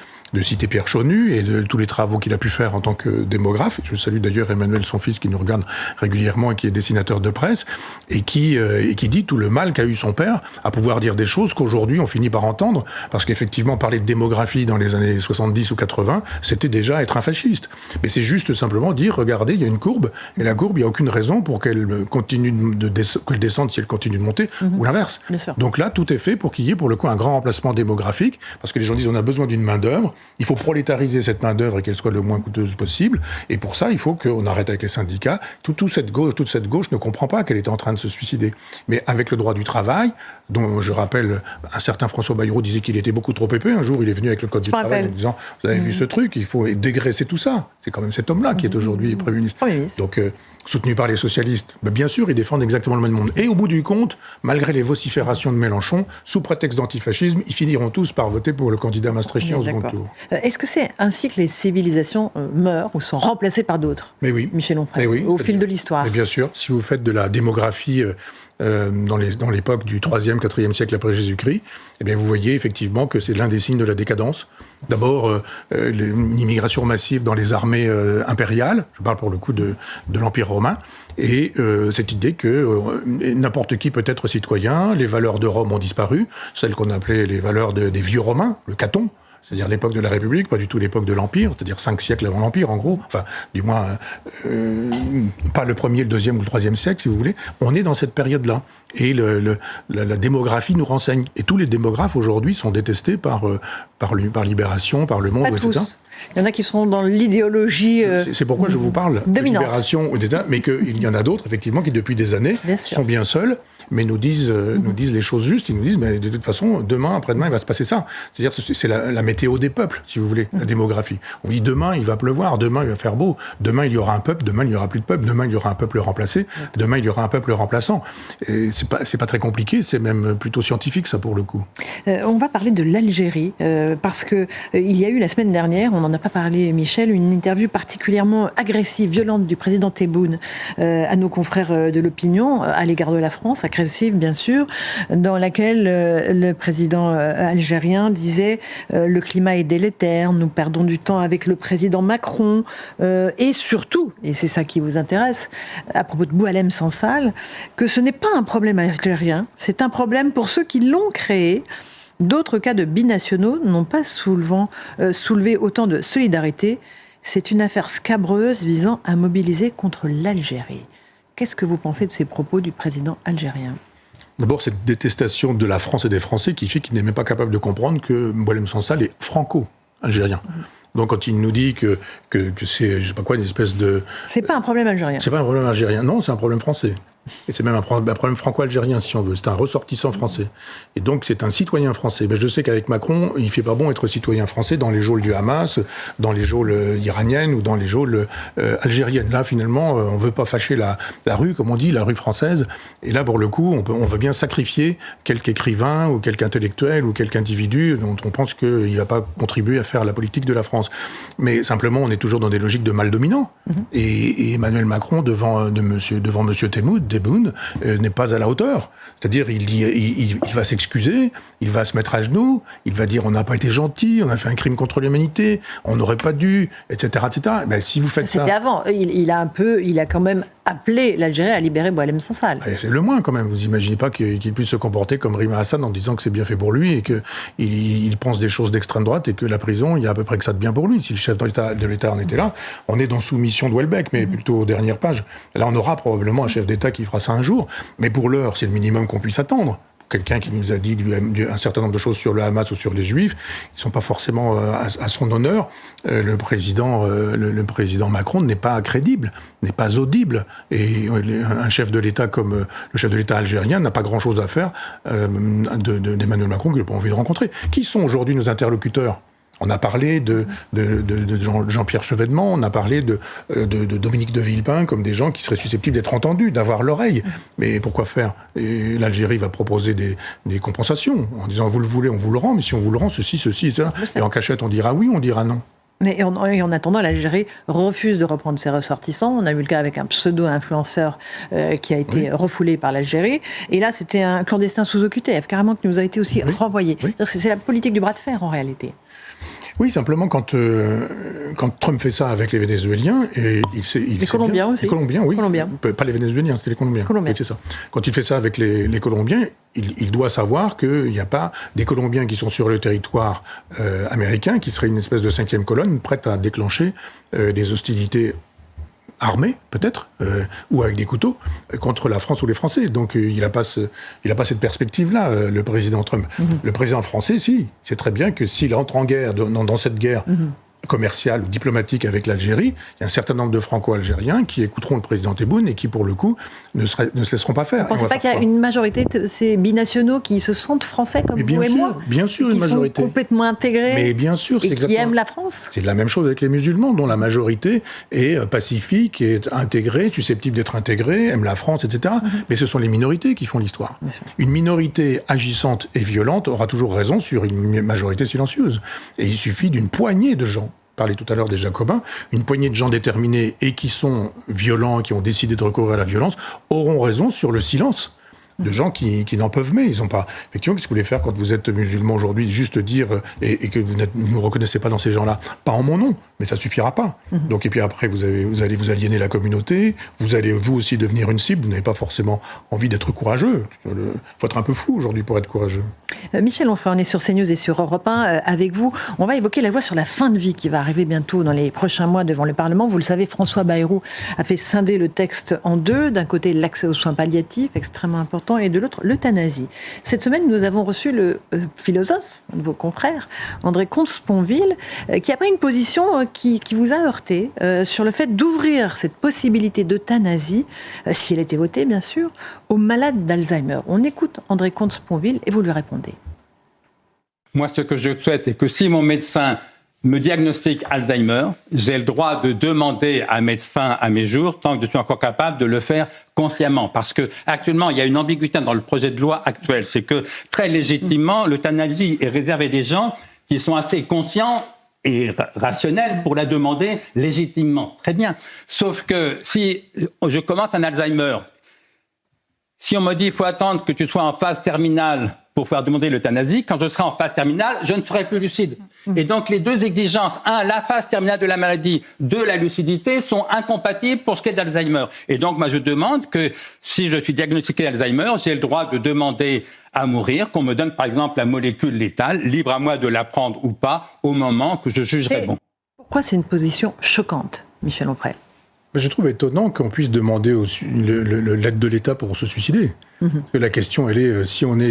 citer Pierre Chonu et de tous les travaux qu'il a pu faire en tant que démographe. Je salue d'ailleurs Emmanuel, son fils, qui nous regarde régulièrement et qui est dessinateur de presse, et qui dit tout le mal qu'a eu son père à pouvoir dire des choses qu'aujourd'hui on finit par entendre, parce qu'effectivement parler de démographie dans les années 70 ou 80, c'était déjà être un fasciste. Mais c'est juste simplement dire, regardez, il y a une courbe, et la courbe, il n'y a aucune raison pour qu'elle continue qu'elle descende si elle continue de monter, ou l'inverse. Donc là, tout est fait pour qu'il y ait pour le coup un grand remplacement démographique, parce que les gens disent on a besoin d'une main-d'œuvre. Il faut prolétariser cette main-d'œuvre et qu'elle soit le moins coûteuse possible. Et pour ça, il faut qu'on arrête avec les syndicats. Toute cette gauche ne comprend pas qu'elle est en train de se suicider. Mais avec le droit du travail, dont je rappelle, un certain François Bayrou disait qu'il était beaucoup trop épais. Un jour, il est venu avec le Code du travail en disant vous avez vu ce truc, il faut dégraisser tout ça. C'est quand même cet homme-là qui est aujourd'hui Premier ministre. Donc, soutenu par les socialistes, bien sûr, ils défendent exactement le même monde. Et au bout du compte, malgré les vociférations de Mélenchon, sous prétexte d'antifascisme, ils finiront tous par voter pour le candidat maastrichtien au second tour. Est-ce que c'est ainsi que les civilisations meurent ou sont remplacées par d'autres ? Mais oui. Michel Onfray, au fil de l'histoire. Mais bien sûr, si vous faites de la démographie dans l'époque du 3e, 4e siècle après Jésus-Christ, eh bien vous voyez effectivement que c'est l'un des signes de la décadence. D'abord, une immigration massive dans les armées impériales, je parle pour le coup de l'Empire romain, et cette idée que n'importe qui peut être citoyen, les valeurs de Rome ont disparu, celles qu'on appelait les valeurs des vieux Romains, le Caton, c'est-à-dire l'époque de la République, pas du tout l'époque de l'Empire, c'est-à-dire 5 siècles avant l'Empire, en gros. Enfin, du moins, pas le 1er, le 2e ou le 3e siècle, si vous voulez. On est dans cette période-là. Et la démographie nous renseigne. Et tous les démographes, aujourd'hui, sont détestés par Libération, par Le Monde, etc. Il y en a qui sont dans l'idéologie c'est pourquoi je vous parle de Libération, etc. Mais qu'il y en a d'autres, effectivement, qui depuis des années sont bien seuls, mais nous disent les choses justes. Ils nous disent, mais de toute façon, demain, après-demain, il va se passer ça. C'est-à-dire, c'est la météo des peuples, si vous voulez, la démographie. On dit, demain, il va pleuvoir, demain, il va faire beau, demain, il y aura un peuple, demain, il n'y aura plus de peuple, demain, il y aura un peuple remplacé, demain, il y aura un peuple remplaçant. Et c'est pas très compliqué, c'est même plutôt scientifique, ça, pour le coup. On va parler de l'Algérie, parce que il y a eu la semaine dernière, on n'en a pas parlé, Michel, une interview particulièrement agressive, violente du président Tebboune à nos confrères de l'opinion, à l'égard de la France, agressive bien sûr, dans laquelle le président algérien disait le climat est délétère, nous perdons du temps avec le président Macron, et surtout, et c'est ça qui vous intéresse, à propos de Boualem Sansal, que ce n'est pas un problème algérien, c'est un problème pour ceux qui l'ont créé. D'autres cas de binationaux n'ont pas soulevé autant de solidarité. C'est une affaire scabreuse visant à mobiliser contre l'Algérie. Qu'est-ce que vous pensez de ces propos du président algérien ? D'abord, cette détestation de la France et des Français qui fait qu'il n'est même pas capable de comprendre que Boualem Sansal est franco-algérien. Donc quand il nous dit que c'est, je sais pas quoi, une espèce de... C'est pas un problème algérien. C'est pas un problème algérien, non, c'est un problème français. Et c'est même un problème franco-algérien, si on veut. C'est un ressortissant français. Et donc, c'est un citoyen français. Mais je sais qu'avec Macron, il ne fait pas bon être citoyen français dans les geôles du Hamas, dans les geôles iraniennes ou dans les geôles algériennes. Là, finalement, on ne veut pas fâcher la rue, comme on dit, la rue française. Et là, pour le coup, on veut bien sacrifier quelque écrivain ou quelque intellectuel ou quelque individu dont on pense qu'il ne va pas contribuer à faire la politique de la France. Mais simplement, on est toujours dans des logiques de mal dominant. Et Emmanuel Macron, devant M. Tebboune, n'est pas à la hauteur. C'est-à-dire, il va s'excuser, il va se mettre à genoux, il va dire on n'a pas été gentil, on a fait un crime contre l'humanité, on n'aurait pas dû, etc. etc. Ben, si vous faites ça... C'était avant. Il a quand même appelé l'Algérie à libérer Boualem Sansal. C'est le moins, quand même. Vous imaginez pas qu'il puisse se comporter comme Rima Hassan en disant que c'est bien fait pour lui et qu'il pense des choses d'extrême droite et que la prison, il y a à peu près que ça de bien pour lui. Si le chef de l'État en était là, on est dans Soumission de Houellebecq, mais plutôt aux dernières pages. Là, on aura probablement un chef d'État qui fera ça un jour. Mais pour l'heure, c'est le minimum qu'on puisse attendre. Quelqu'un qui nous a dit un certain nombre de choses sur le Hamas ou sur les Juifs, ils ne sont pas forcément à son honneur. Le président Macron n'est pas crédible, n'est pas audible. Et un chef de l'État comme le chef de l'État algérien n'a pas grand-chose à faire d'Emmanuel Macron qu'il n'a pas envie de rencontrer. Qui sont aujourd'hui nos interlocuteurs ? On a parlé de Jean-Pierre Chevènement, on a parlé de Dominique de Villepin comme des gens qui seraient susceptibles d'être entendus, d'avoir l'oreille. Mais pourquoi faire ? Et l'Algérie va proposer des compensations en disant vous le voulez, on vous le rend, mais si on vous le rend, ceci, etc. Et en cachette, on dira oui, on dira non. Et en attendant, l'Algérie refuse de reprendre ses ressortissants. On a eu le cas avec un pseudo-influenceur qui a été refoulé par l'Algérie. Et là, c'était un clandestin sous OQTF, carrément, qui nous a été aussi renvoyé. Oui. C'est la politique du bras de fer, en réalité. Oui, simplement, quand Trump fait ça avec les Vénézuéliens... Les Colombiens aussi. Les Colombiens, oui. Colombiens. Pas les Vénézuéliens, c'était les Colombiens. Oui, c'est ça. Quand il fait ça avec les Colombiens, il doit savoir qu'il n'y a pas des Colombiens qui sont sur le territoire américain, qui serait une espèce de 5e colonne, prête à déclencher des hostilités armés, peut-être, ou avec des couteaux, contre la France ou les Français. Donc il n'a pas cette perspective-là, le président Trump. Le président français, si, c'est très bien que s'il entre en guerre, dans cette guerre commerciale ou diplomatique avec l'Algérie, il y a un certain nombre de Franco-Algériens qui écouteront le président Tebboune et qui, pour le coup, ne se laisseront pas faire. Vous ne pensez pas qu'il y a une majorité de ces binationaux qui se sentent français comme vous et moi ? Bien sûr, une majorité. Qui sont complètement intégrés. Mais bien sûr, c'est exactement. Qui aiment la France. C'est la même chose avec les musulmans, dont la majorité est pacifique, est intégrée, susceptible d'être intégrée, aime la France, etc. Mais ce sont les minorités qui font l'histoire. Une minorité agissante et violente aura toujours raison sur une majorité silencieuse. Et il suffit d'une poignée de gens. Parlait tout à l'heure des Jacobins, une poignée de gens déterminés et qui sont violents, qui ont décidé de recourir à la violence, auront raison sur le silence de gens qui n'en peuvent mais. Ils n'ont pas... Effectivement, qu'est-ce que vous voulez faire quand vous êtes musulman aujourd'hui ? Juste dire, et que vous ne nous reconnaissez pas dans ces gens-là. Pas en mon nom, mais ça ne suffira pas. Donc, et puis après, vous allez vous aliéner la communauté, vous allez vous aussi devenir une cible, vous n'avez pas forcément envie d'être courageux. Il faut être un peu fou aujourd'hui pour être courageux. Michel Onfray, on est sur CNews et sur Europe 1 avec vous. On va évoquer la loi sur la fin de vie qui va arriver bientôt dans les prochains mois devant le Parlement. Vous le savez, François Bayrou a fait scinder le texte en deux. D'un côté, l'accès aux soins palliatifs, extrêmement important, et de l'autre, l'euthanasie. Cette semaine, nous avons reçu le philosophe, un de vos confrères, André Comte-Sponville, qui a pris une position qui vous a heurté sur le fait d'ouvrir cette possibilité d'euthanasie, si elle était votée, bien sûr, aux malades d'Alzheimer. On écoute André Comte-Sponville et vous lui répondez. Moi, ce que je souhaite, c'est que si mon médecin me diagnostique Alzheimer, j'ai le droit de demander à mettre fin à mes jours tant que je suis encore capable de le faire consciemment. Parce que actuellement, il y a une ambiguïté dans le projet de loi actuel. C'est que très légitimement, l'euthanasie est réservée à des gens qui sont assez conscients et rationnels pour la demander légitimement. Très bien. Sauf que si je commence un Alzheimer, si on me dit qu'il faut attendre que tu sois en phase terminale pour pouvoir demander l'euthanasie, quand je serai en phase terminale, je ne serai plus lucide. Et donc les deux exigences, la phase terminale de la maladie, la lucidité, sont incompatibles pour ce qui est d'Alzheimer. Et donc moi je demande que si je suis diagnostiqué Alzheimer, j'ai le droit de demander à mourir, qu'on me donne par exemple la molécule létale, libre à moi de la prendre ou pas, au moment que je jugerai bon. Pourquoi c'est une position choquante, Michel Onfray ? Je trouve étonnant qu'on puisse demander l'aide de l'État pour se suicider. Que la question, elle est, si on a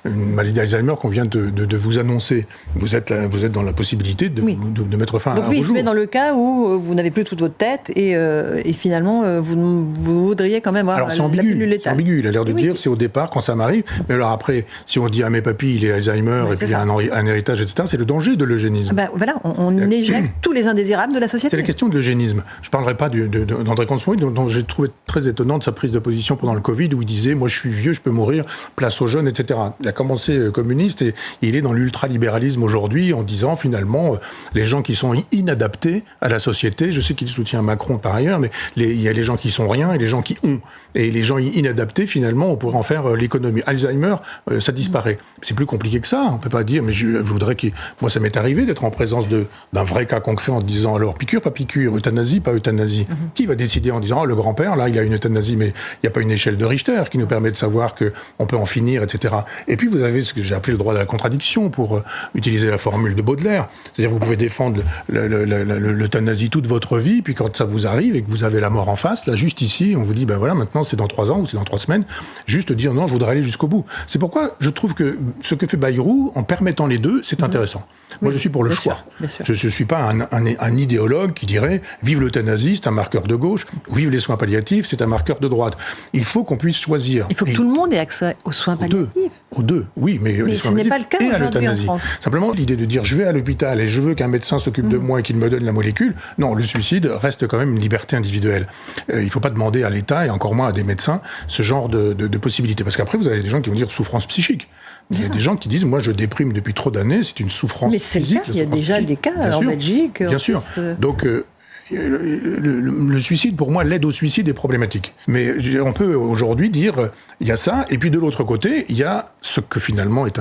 une maladie d'Alzheimer qu'on vient de vous annoncer, vous êtes dans la possibilité de mettre fin à vos jours. Donc il se met dans le cas où vous n'avez plus toute votre tête et finalement vous voudriez quand même avoir la pilule létale. C'est ambigu, il a l'air de dire c'est au départ quand ça m'arrive, mais alors après, si on dit à mes papis il est Alzheimer et puis il y a un héritage, etc., c'est le danger de l'eugénisme. Voilà, on éjecte tous les indésirables de la société. C'est la question de l'eugénisme. Je ne parlerai pas d'André Comte-Sponville, dont j'ai trouvé très étonnante sa prise de position pendant le Covid, où il disait « moi je suis vieux, je peux mourir, place aux jeunes, etc. » Il a commencé communiste et il est dans l'ultralibéralisme aujourd'hui en disant finalement les gens qui sont inadaptés à la société, je sais qu'il soutient Macron par ailleurs, mais il y a les gens qui sont rien et les gens qui ont. Et les gens inadaptés, finalement, on pourrait en faire l'économie. Alzheimer, ça disparaît. C'est plus compliqué que ça. On ne peut pas dire, mais je voudrais que... Moi, ça m'est arrivé d'être en présence d'un vrai cas concret en disant, alors, piqûre, pas piqûre, euthanasie, pas euthanasie. Qui va décider en disant, le grand-père, là, il a une euthanasie, mais il n'y a pas une échelle de Richter qui nous permet de savoir qu'on peut en finir, etc. Et puis, vous avez ce que j'ai appelé le droit de la contradiction, pour utiliser la formule de Baudelaire. C'est-à-dire, vous pouvez défendre l'euthanasie toute votre vie, puis quand ça vous arrive et que vous avez la mort en face, là, juste ici, on vous dit, ben voilà, maintenant, c'est dans 3 ans ou c'est dans 3 semaines, juste dire, non, je voudrais aller jusqu'au bout. C'est pourquoi je trouve que ce que fait Bayrou, en permettant les deux, c'est intéressant. Moi, je suis pour le choix. Je ne suis pas un idéologue qui dirait, vive l'euthanasie, c'est un marqueur de gauche, vive les soins palliatifs, c'est un marqueur de droite. Il faut qu'on puisse choisir. Il faut que tout le monde ait accès aux soins palliatifs. Aux deux, oui, mais les soins ce n'est pas le cas et à aujourd'hui en l'euthanasie. France. Simplement, l'idée de dire, je vais à l'hôpital et je veux qu'un médecin s'occupe de moi et qu'il me donne la molécule, non, le suicide reste quand même une liberté individuelle. Il ne faut pas demander à l'État, et encore moins à des médecins, ce genre de possibilités. Parce qu'après, vous avez des gens qui vont dire souffrance psychique. Il y a des gens qui disent, moi je déprime depuis trop d'années, c'est une souffrance physique. Mais c'est le cas, il y a déjà des cas en Belgique. Bien sûr. Donc, le suicide, pour moi, l'aide au suicide est problématique. Mais on peut aujourd'hui dire, il y a ça, et puis de l'autre côté, il y a ce que finalement est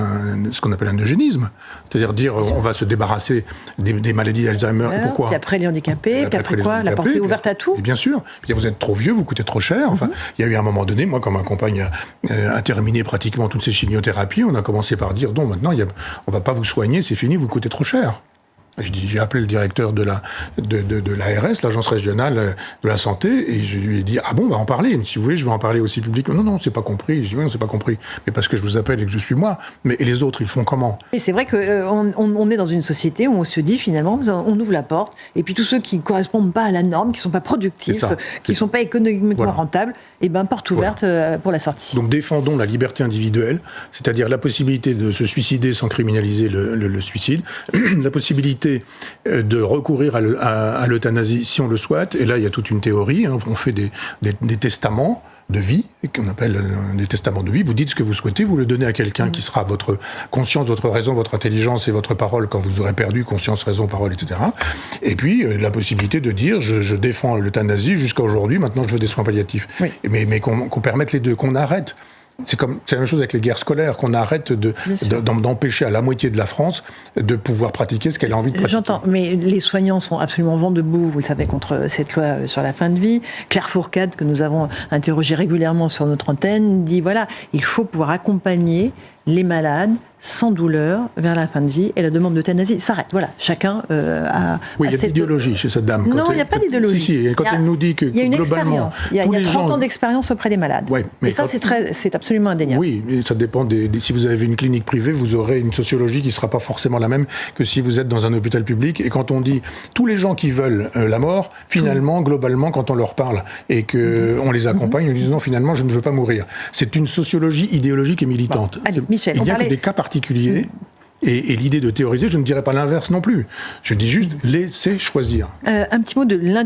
ce qu'on appelle un eugénisme. C'est-à-dire dire, on va se débarrasser des maladies d'Alzheimer. Et pourquoi ? Puis après les handicapés, puis après quoi ? La porte est ouverte à tout. Et bien sûr. Puis vous êtes trop vieux, vous coûtez trop cher. Enfin, il y a eu un moment donné, moi, quand ma compagne a terminé pratiquement toutes ses chimiothérapies, on a commencé par dire, non, maintenant, on ne va pas vous soigner, c'est fini, vous coûtez trop cher. J'ai appelé le directeur de l'ARS, l'Agence régionale de la santé, et je lui ai dit, ah bon, on va en parler, si vous voulez, je vais en parler aussi publiquement. Non, c'est pas compris. Je dis, oui, c'est pas compris. Mais parce que je vous appelle et que je suis moi. Et les autres, ils font comment ? Et c'est vrai qu'on est dans une société où on se dit, finalement, on ouvre la porte, et puis tous ceux qui ne correspondent pas à la norme, qui ne sont pas productifs, qui ne sont pas économiquement rentables, et ben porte ouverte pour la sortie. Donc défendons la liberté individuelle, c'est-à-dire la possibilité de se suicider sans criminaliser le suicide, la possibilité de recourir à l'euthanasie si on le souhaite. Et là, il y a toute une théorie. On fait des testaments de vie, qu'on appelle des testaments de vie. Vous dites ce que vous souhaitez, vous le donnez à quelqu'un qui sera votre conscience, votre raison, votre intelligence et votre parole quand vous aurez perdu conscience, raison, parole, etc. Et puis, la possibilité de dire, je défends l'euthanasie jusqu'à aujourd'hui, maintenant je veux des soins palliatifs. Oui. Mais qu'on permette les deux, qu'on arrête. C'est la même chose avec les guerres scolaires, qu'on arrête d'empêcher à la moitié de la France de pouvoir pratiquer ce qu'elle a envie de pratiquer. J'entends, mais les soignants sont absolument vent debout, vous le savez, contre cette loi sur la fin de vie. Claire Fourcade, que nous avons interrogée régulièrement sur notre antenne, dit voilà, il faut pouvoir accompagner les malades sans douleur vers la fin de vie et la demande d'euthanasie s'arrête. Voilà, chacun a... Oui, il y a de l'idéologie chez cette dame. Non, il n'y a pas d'idéologie. Si, quand elle nous dit que il y a une globalement... expérience. Il y a 30 ans d'expérience auprès des malades. Ouais, mais et ça, c'est absolument indéniable. Oui, mais ça dépend si vous avez une clinique privée, vous aurez une sociologie qui ne sera pas forcément la même que si vous êtes dans un hôpital public. Et quand on dit tous les gens qui veulent la mort, finalement, globalement, quand on leur parle et qu'on les accompagne, ils disent non, finalement, je ne veux pas mourir. C'est une sociologie idéologique et militante. Bon, allez, Michel, il n'y a que des cas particuliers. Et l'idée de théoriser, je ne dirais pas l'inverse non plus. Je dis juste laisser choisir. Un petit mot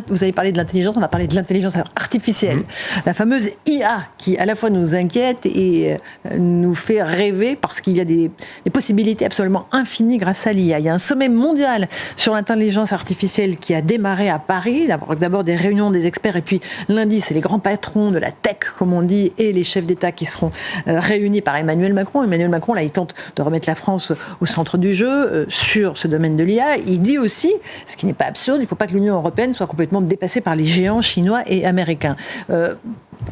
vous avez parlé de l'intelligence, on va parler de l'intelligence artificielle. La fameuse IA qui à la fois nous inquiète et nous fait rêver parce qu'il y a des possibilités absolument infinies grâce à l'IA. Il y a un sommet mondial sur l'intelligence artificielle qui a démarré à Paris. D'abord des réunions des experts et puis lundi, c'est les grands patrons de la tech, comme on dit, et les chefs d'État qui seront réunis par Emmanuel Macron. Emmanuel Macron, là, il tente de remettre la France au centre du jeu sur ce domaine de l'IA. Il dit aussi, ce qui n'est pas absurde, il ne faut pas que l'Union européenne soit complètement dépassée par les géants chinois et américains.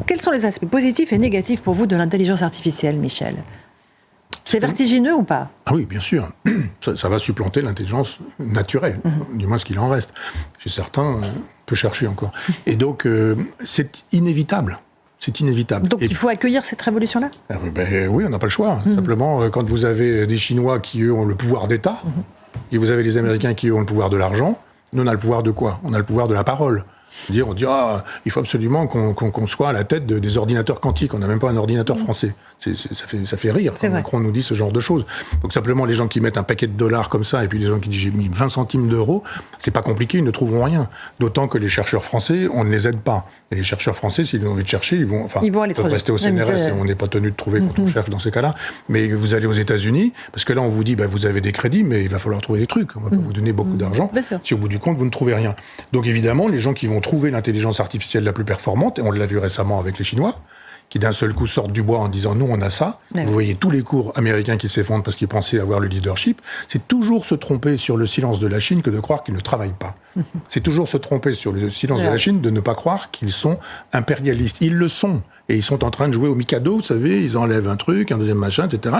Quels sont les aspects positifs et négatifs pour vous de l'intelligence artificielle, Michel ? C'est vertigineux ou pas ? Ah oui, bien sûr. Ça va supplanter l'intelligence naturelle, du moins ce qu'il en reste. Chez certains, on peut chercher encore. Et donc, c'est inévitable. C'est inévitable. Donc il faut accueillir cette révolution-là ? Oui, on n'a pas le choix. Simplement, quand vous avez des Chinois qui, eux, ont le pouvoir d'État, et vous avez les Américains qui, eux, ont le pouvoir de l'argent, nous, on a le pouvoir de quoi ? On a le pouvoir de la parole. On dit il faut absolument qu'on soit à la tête des ordinateurs quantiques. On n'a même pas un ordinateur français. Ça fait rire quand Macron nous dit ce genre de choses. Donc simplement, les gens qui mettent un paquet de dollars comme ça, et puis les gens qui disent j'ai mis 20 centimes d'euros, c'est pas compliqué, ils ne trouveront rien. D'autant que les chercheurs français, on ne les aide pas. Et les chercheurs français, s'ils ont envie de chercher, ils vont rester au CNRS, et on n'est pas tenu de trouver quand on cherche dans ces cas-là. Mais vous allez aux États-Unis, parce que là on vous dit vous avez des crédits, mais il va falloir trouver des trucs. On va pas vous donner beaucoup d'argent si au bout du compte vous ne trouvez rien. Donc évidemment, les gens qui vont trouver l'intelligence artificielle la plus performante, et on l'a vu récemment avec les Chinois, qui d'un seul coup sortent du bois en disant nous on a ça. Vous voyez tous les cours américains qui s'effondrent parce qu'ils pensaient avoir le leadership. C'est toujours se tromper sur le silence de la Chine que de croire qu'ils ne travaillent pas. C'est toujours se tromper sur le silence de la Chine de ne pas croire qu'ils sont impérialistes. Ils le sont. Et ils sont en train de jouer au Mikado, vous savez, ils enlèvent un truc, un deuxième machin, etc.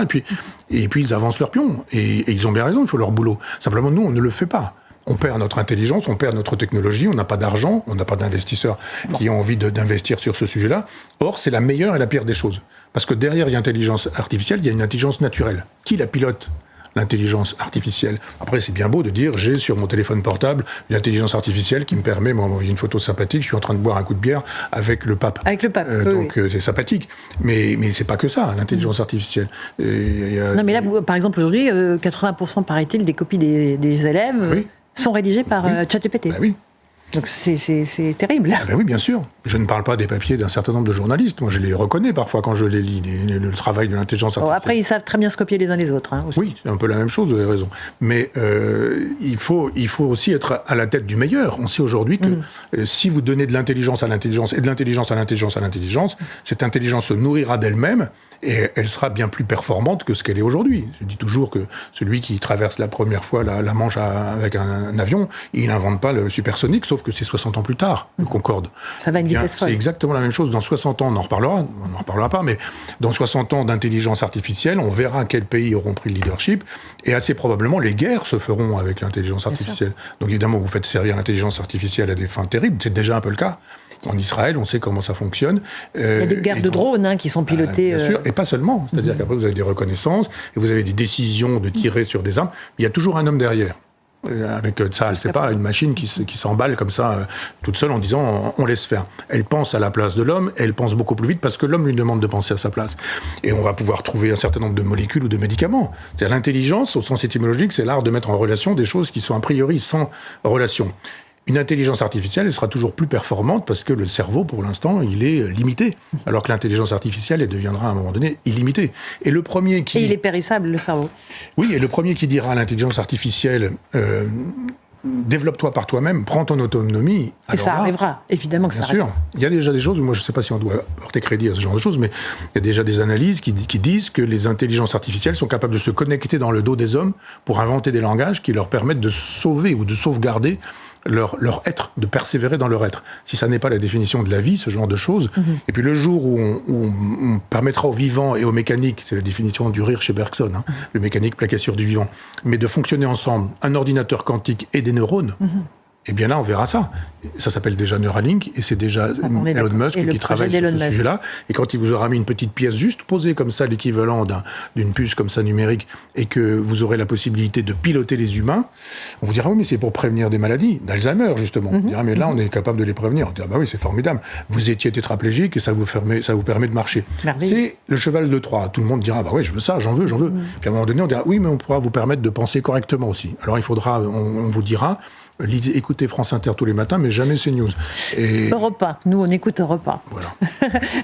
Et puis ils avancent leur pion. Et ils ont bien raison, il faut leur boulot. Simplement, nous, on ne le fait pas. On perd notre intelligence, on perd notre technologie, on n'a pas d'argent, on n'a pas d'investisseurs qui ont envie d'investir sur ce sujet-là. Or, c'est la meilleure et la pire des choses. Parce que derrière l'intelligence artificielle, il y a une intelligence naturelle. Qui la pilote ? L'intelligence artificielle. Après, c'est bien beau de dire j'ai sur mon téléphone portable une intelligence artificielle qui me permet, moi, d'envoyer une photo sympathique, je suis en train de boire un coup de bière avec le pape. Avec le pape. Donc c'est sympathique. Mais c'est pas que ça, l'intelligence artificielle. Non, mais là, par exemple, aujourd'hui, 80% paraît-il des copies des élèves sont rédigées par ChatGPT. Oui. Donc c'est terrible. Oui, bien sûr. Je ne parle pas des papiers d'un certain nombre de journalistes. Moi, je les reconnais parfois quand je les lis, le travail de l'intelligence artificielle. Après, ils savent très bien se copier les uns les autres. Aussi. Oui, c'est un peu la même chose, vous avez raison. Mais il faut aussi être à la tête du meilleur. On sait aujourd'hui que si vous donnez de l'intelligence à l'intelligence et de l'intelligence à l'intelligence à l'intelligence, cette intelligence se nourrira d'elle-même et elle sera bien plus performante que ce qu'elle est aujourd'hui. Je dis toujours que celui qui traverse la première fois la Manche avec un avion, il n'invente pas le supersonique, sauf que c'est 60 ans plus tard, le Concorde. Ça va à une vitesse folle. C'est exactement la même chose. Dans 60 ans, on n'en reparlera pas, mais dans 60 ans d'intelligence artificielle, on verra quels pays auront pris le leadership, et assez probablement, les guerres se feront avec l'intelligence artificielle. Donc évidemment, vous faites servir l'intelligence artificielle à des fins terribles, c'est déjà un peu le cas. En Israël, on sait comment ça fonctionne. Il y a des guerres de drones qui sont pilotées. Bien sûr, et pas seulement. C'est-à-dire qu'après, vous avez des reconnaissances, et vous avez des décisions de tirer sur des armes. Il y a toujours un homme derrière. Avec Tsahal, c'est pas une machine qui s'emballe comme ça toute seule en disant on laisse faire. Elle pense à la place de l'homme, elle pense beaucoup plus vite parce que l'homme lui demande de penser à sa place. Et on va pouvoir trouver un certain nombre de molécules ou de médicaments. C'est-à-dire l'intelligence, au sens étymologique, c'est l'art de mettre en relation des choses qui sont a priori sans relation. Une intelligence artificielle, elle sera toujours plus performante parce que le cerveau, pour l'instant, il est limité. Alors que l'intelligence artificielle, elle deviendra à un moment donné illimitée. Et le premier qui... Et il est périssable, le cerveau. Oui, et le premier qui dira à l'intelligence artificielle développe-toi par toi-même, prends ton autonomie. Et ça arrivera, évidemment que ça arrivera. Bien sûr. Il y a déjà des choses, moi je ne sais pas si on doit porter crédit à ce genre de choses, mais il y a déjà des analyses qui disent que les intelligences artificielles sont capables de se connecter dans le dos des hommes pour inventer des langages qui leur permettent de sauver ou de sauvegarder leur être, de persévérer dans leur être. Si ça n'est pas la définition de la vie, ce genre de choses. Et puis le jour où on permettra aux vivants et aux mécaniques, c'est la définition du rire chez Bergson, le mécanique plaqué sur du vivant, mais de fonctionner ensemble, un ordinateur quantique et des neurones, et bien là, on verra ça. Ça s'appelle déjà Neuralink, et c'est déjà Elon Musk qui travaille sur ce sujet-là. Et quand il vous aura mis une petite pièce juste posée comme ça, l'équivalent d'une puce comme ça numérique, et que vous aurez la possibilité de piloter les humains, on vous dira, oui, mais c'est pour prévenir des maladies, d'Alzheimer, justement. On dira, mais là, on est capable de les prévenir. On dira, bah oui, c'est formidable. Vous étiez tétraplégique, et ça vous permet de marcher. C'est le cheval de Troie. Tout le monde dira, bah oui, je veux ça, j'en veux. Puis à un moment donné, on dira, oui, mais on pourra vous permettre de penser correctement aussi. Alors il faudra, on vous dira, écoutez France Inter tous les matins, mais jamais CNews. Europe 1, nous on écoute Europe 1. Voilà.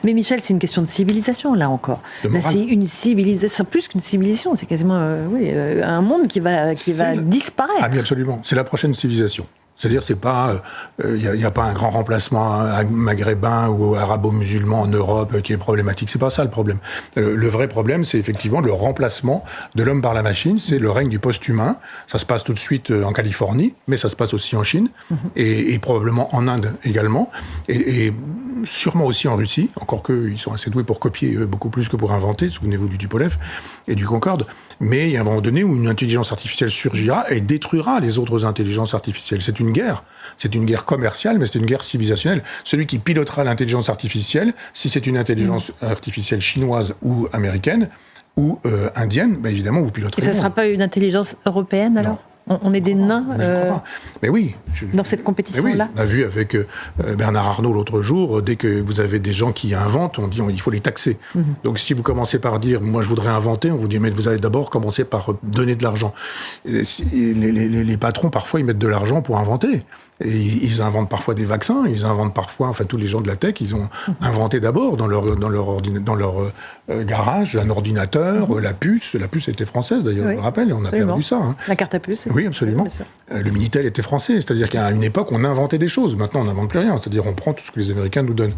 Mais Michel, c'est une question de civilisation, là encore. Là, c'est une civilisation, plus qu'une civilisation, c'est quasiment un monde qui va disparaître. Ah, bien absolument, c'est la prochaine civilisation. C'est-à-dire, c'est pas, y a pas un grand remplacement maghrébin ou arabo-musulman en Europe qui est problématique. C'est pas ça le problème. Le vrai problème, c'est effectivement le remplacement de l'homme par la machine. C'est le règne du post-humain. Ça se passe tout de suite en Californie, mais ça se passe aussi en Chine et probablement en Inde également. Et sûrement aussi en Russie, encore qu'ils sont assez doués pour copier beaucoup plus que pour inventer, souvenez-vous du Tupolev et du Concorde, mais il y a un moment donné où une intelligence artificielle surgira et détruira les autres intelligences artificielles. C'est une guerre commerciale, mais c'est une guerre civilisationnelle. Celui qui pilotera l'intelligence artificielle, si c'est une intelligence artificielle chinoise ou américaine, ou indienne, bah évidemment, vous piloterez. Et ça ne sera pas une intelligence européenne, alors ? On est des nains mais oui, dans cette compétition-là. Oui, on a vu avec Bernard Arnault l'autre jour, dès que vous avez des gens qui inventent, on dit il faut les taxer. Donc si vous commencez par dire moi je voudrais inventer, on vous dit mais vous allez d'abord commencer par donner de l'argent. Les patrons parfois ils mettent de l'argent pour inventer. Et ils inventent parfois des vaccins, ils inventent parfois, enfin tous les gens de la tech, ils ont inventé d'abord dans leur garage un ordinateur, la puce était française d'ailleurs, je me rappelle, on a perdu ça. Hein. La carte à puce. Oui, absolument. Le Minitel était français, c'est-à-dire qu'à une époque on inventait des choses, maintenant on n'invente plus rien, c'est-à-dire on prend tout ce que les Américains nous donnent.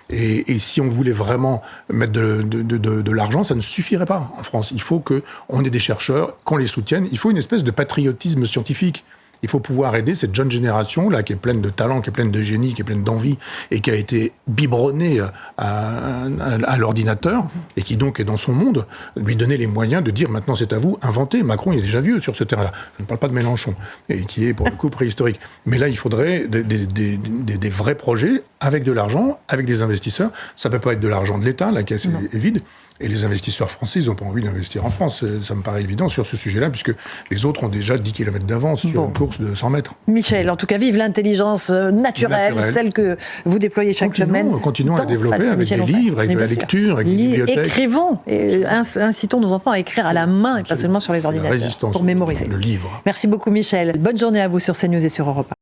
Et si on voulait vraiment mettre de l'argent, ça ne suffirait pas en France. Il faut qu'on ait des chercheurs, qu'on les soutienne, il faut une espèce de patriotisme scientifique. Il faut pouvoir aider cette jeune génération là qui est pleine de talent, qui est pleine de génie, qui est pleine d'envie et qui a été biberonnée à l'ordinateur et qui donc est dans son monde, lui donner les moyens de dire maintenant c'est à vous, inventez. Macron il est déjà vieux sur ce terrain-là. Je ne parle pas de Mélenchon et qui est pour le coup préhistorique. Mais là il faudrait des vrais projets avec de l'argent, avec des investisseurs. Ça peut pas être de l'argent de l'État, la caisse est vide. Et les investisseurs français, ils n'ont pas envie d'investir en France. Ça me paraît évident sur ce sujet-là, puisque les autres ont déjà 10 km d'avance sur une course de 100 mètres. Michel, en tout cas, vive l'intelligence naturelle, celle que vous déployez chaque semaine. Continuons à développer avec des livres, avec de la lecture, avec des bibliothèques. Écrivons, et incitons nos enfants à écrire à la main, et pas seulement sur les ordinateurs, pour mémoriser. Le livre. Merci beaucoup, Michel. Bonne journée à vous sur CNews et sur Europe 1.